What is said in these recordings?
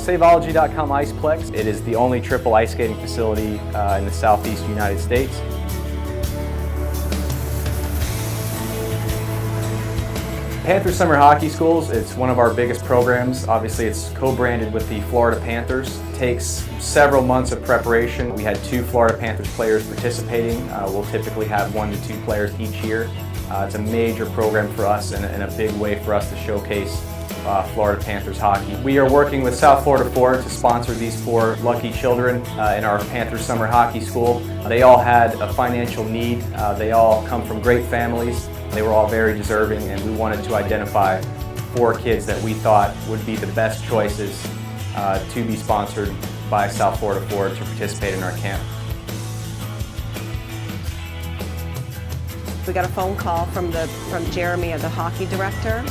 Saveology.com Iceplex. It is the only triple ice skating facility in the southeast United States. Panthers Summer Hockey Schools, it's one of our biggest programs. Obviously it's co-branded with the Florida Panthers. It takes several months of preparation. We had 2 Florida Panthers players participating. We'll typically have 1 to 2 players each year. It's a major program for us and a big way for us to showcase Florida Panthers hockey. We are working with South Florida Ford to sponsor these 4 lucky children in our Panthers Summer Hockey School. They all had a financial need. They all come from great families. They were all very deserving, and we wanted to identify 4 kids that we thought would be the best choices to be sponsored by South Florida Ford to participate in our camp. We got a phone call from Jeremy, the hockey director,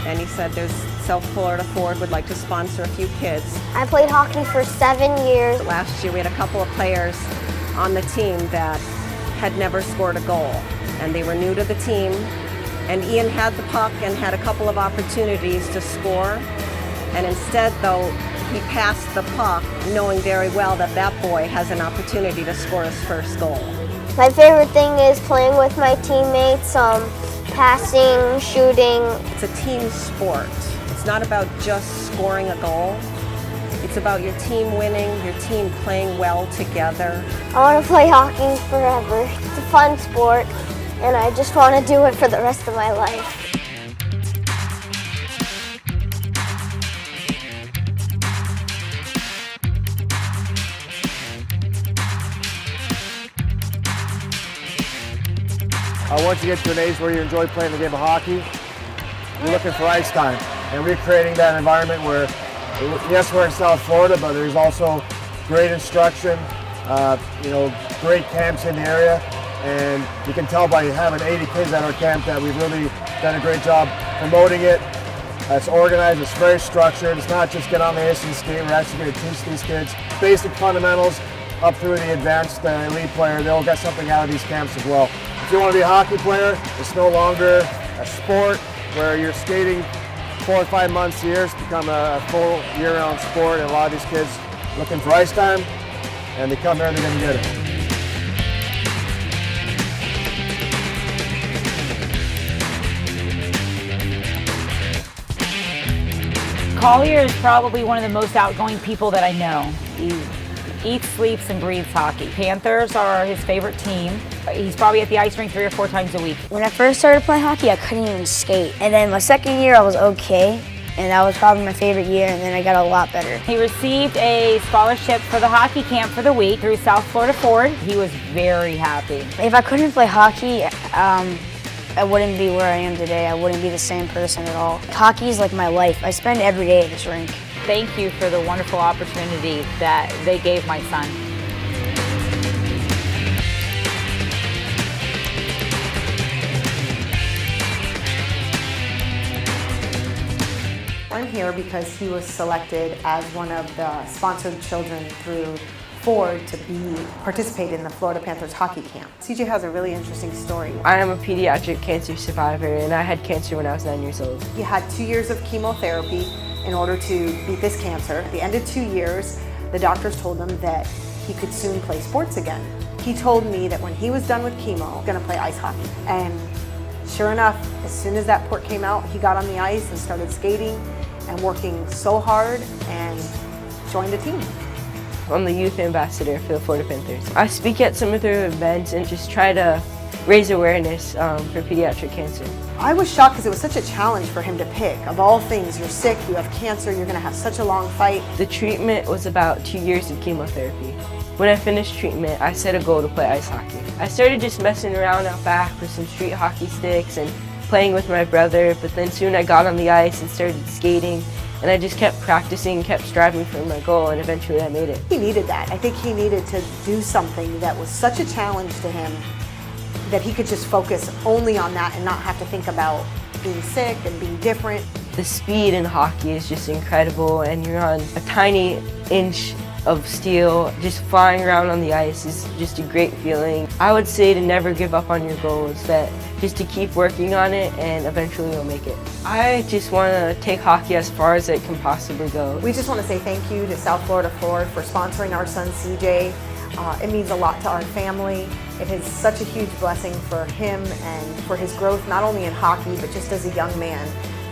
and he said there's South Florida Ford would like to sponsor a few kids. I played hockey for 7 years. Last year we had a couple of players on the team that had never scored a goal, and they were new to the team, and Ian had the puck and had a couple of opportunities to score, and instead though he passed the puck knowing very well that that boy has an opportunity to score his first goal. My favorite thing is playing with my teammates, passing, shooting. It's a team sport. It's not about just scoring a goal. It's about your team winning, your team playing well together. I want to play hockey forever. It's a fun sport, and I just want to do it for the rest of my life. Once you get to an age where you enjoy playing the game of hockey, you're looking for ice time. And we're creating that environment where, yes, we're in South Florida, but there's also great instruction, great camps in the area. And you can tell by having 80 kids at our camp that we've really done a great job promoting it. It's organized, it's very structured. It's not just get on the ice and skate. We're actually going to teach these kids basic fundamentals up through the advanced elite player. They'll get something out of these camps as well. If you want to be a hockey player, it's no longer a sport where you're skating 4 or 5 months a year. It's become a full year-round sport, and a lot of these kids looking for ice time, and they come here and they're going to get it. Collier is probably one of the most outgoing people that I know. He eats, sleeps, and breathes hockey. Panthers are his favorite team. He's probably at the ice rink 3 or 4 times a week. When I first started playing hockey, I couldn't even skate. And then my second year, I was okay. And that was probably my favorite year, and then I got a lot better. He received a scholarship for the hockey camp for the week through South Florida Ford. He was very happy. If I couldn't play hockey, I wouldn't be where I am today. I wouldn't be the same person at all. Hockey is like my life. I spend every day at this rink. Thank you for the wonderful opportunity that they gave my son. I'm here because he was selected as one of the sponsored children through Ford to participate in the Florida Panthers hockey camp. CJ has a really interesting story. I am a pediatric cancer survivor, and I had cancer when I was 9 years old. He had 2 years of chemotherapy in order to beat this cancer. At the end of 2 years, the doctors told him that he could soon play sports again. He told me that when he was done with chemo, he was going to play ice hockey. And sure enough, as soon as that port came out, he got on the ice and started skating and working so hard and joined the team. I'm the youth ambassador for the Florida Panthers. I speak at some of their events and just try to raise awareness for pediatric cancer. I was shocked because it was such a challenge for him to pick. Of all things, you're sick, you have cancer, you're going to have such a long fight. The treatment was about 2 years of chemotherapy. When I finished treatment, I set a goal to play ice hockey. I started just messing around out back with some street hockey sticks and playing with my brother, but then soon I got on the ice and started skating. And I just kept practicing, kept striving for my goal, and eventually I made it. He needed that. I think he needed to do something that was such a challenge to him that he could just focus only on that and not have to think about being sick and being different. The speed in hockey is just incredible, and you're on a tiny inch of steel. Just flying around on the ice is just a great feeling. I would say to never give up on your goals, that just to keep working on it and eventually you'll make it. I just want to take hockey as far as it can possibly go. We just want to say thank you to South Florida Ford for sponsoring our son CJ. It means a lot to our family. It is such a huge blessing for him and for his growth, not only in hockey, but just as a young man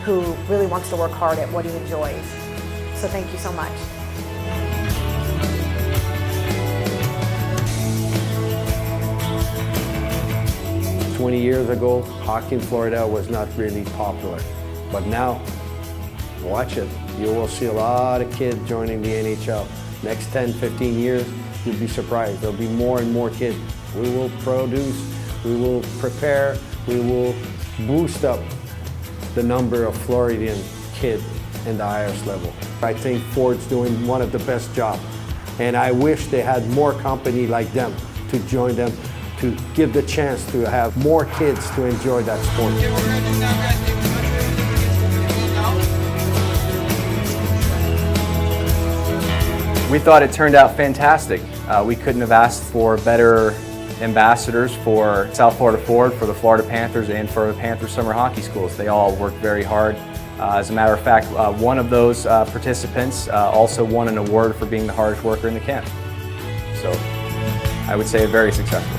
who really wants to work hard at what he enjoys. So thank you so much. "20 years ago, hockey in Florida was not really popular, but now, watch it. You will see a lot of kids joining the NHL. Next 10, 15 years, you'll be surprised. There'll be more and more kids. We will produce, we will prepare, we will boost up the number of Floridian kids in the highest level. I think Ford's doing one of the best jobs, and I wish they had more company like them to join them, to give the chance to have more kids to enjoy that sport. We thought it turned out fantastic. We couldn't have asked for better ambassadors for South Florida Ford, for the Florida Panthers, and for the Panthers Summer Hockey Schools. They all worked very hard. As a matter of fact, one of those participants also won an award for being the hardest worker in the camp. So I would say very successful.